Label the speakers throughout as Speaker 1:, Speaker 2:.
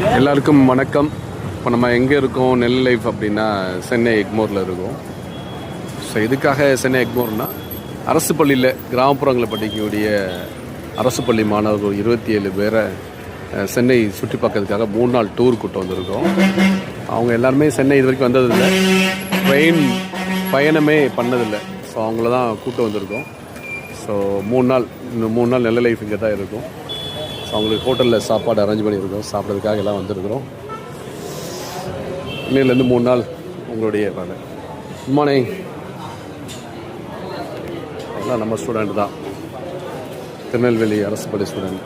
Speaker 1: எல்லாருக்கும் வணக்கம். இப்போ நம்ம எங்கே இருக்கோம்? நெல் லைஃப் அப்படின்னா சென்னை எக்மோரில் இருக்கோம். ஸோ இதுக்காக சென்னை எக்மோர்னால் அரசு பள்ளியில் கிராமப்புறங்களில் படிக்கக்கூடிய அரசு பள்ளி மாணவர்கள் 27 பேரை சென்னை சுற்றி பார்க்கறதுக்காக 3 நாள் டூர் கூட்டு வந்திருக்கோம். அவங்க எல்லாருமே சென்னை இது வரைக்கும் வந்ததில்லை, ட்ரெயின் பயணமே பண்ணதில்லை. ஸோ அவங்கள தான் கூட்டு வந்திருக்கோம். ஸோ 3 நாள், இன்னும் 3 நாள் நெல் லைஃப் இங்கே தான் இருக்கும். ஸோ அவங்களுக்கு ஹோட்டலில் சாப்பாடு அரேஞ்ச் பண்ணியிருக்கோம், சாப்பிட்றதுக்காக எல்லாம் வந்திருக்கிறோம். இன்னிலேருந்து 3 நாள் உங்களுடைய வேலை. Good morning. எல்லாம் நம்ம ஸ்டூடெண்ட் தான், திருநெல்வேலி அரசு பள்ளி ஸ்டூடெண்ட்.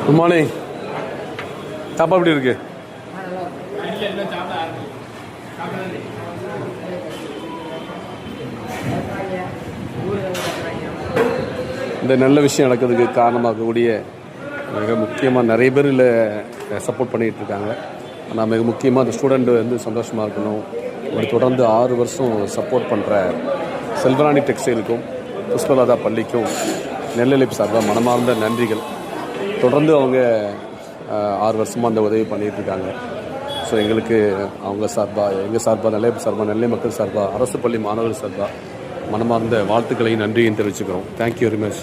Speaker 1: Good morning. சாப்பா எப்படி இருக்கு? இந்த நல்ல விஷயம் நடக்கிறதுக்கு காரணமாகக்கூடிய மிக முக்கியமாக நிறைய பேர் இல்லை சப்போர்ட் பண்ணிகிட்டு இருக்காங்க. ஆனால் மிக முக்கியமாக அந்த ஸ்டூடெண்ட் வந்து சந்தோஷமாக இருக்கணும். ஒரு தொடர்ந்து 6 வருஷம் சப்போர்ட் பண்ணுற செல்வராணி டெக்ஸ்டைலுக்கும் புஷ்பலதா பள்ளிக்கும் நெல் லைஃப் சார்பாக மனமார்ந்த நன்றிகள். தொடர்ந்து அவங்க 6 வருஷமாக அந்த உதவி பண்ணிகிட்ருக்காங்க. ஸோ எங்களுக்கு அவங்க சார்பாக, எங்கள் சார்பாக, நெல்லை சார்பாக, நெல்லை மக்கள் சார்பாக, அரசு பள்ளி மாணவர்கள் சார்பாக மனமார்ந்த வாழ்த்துக்களையும் நன்றியும் தெரிவிச்சுக்கிறோம். Thank you very much.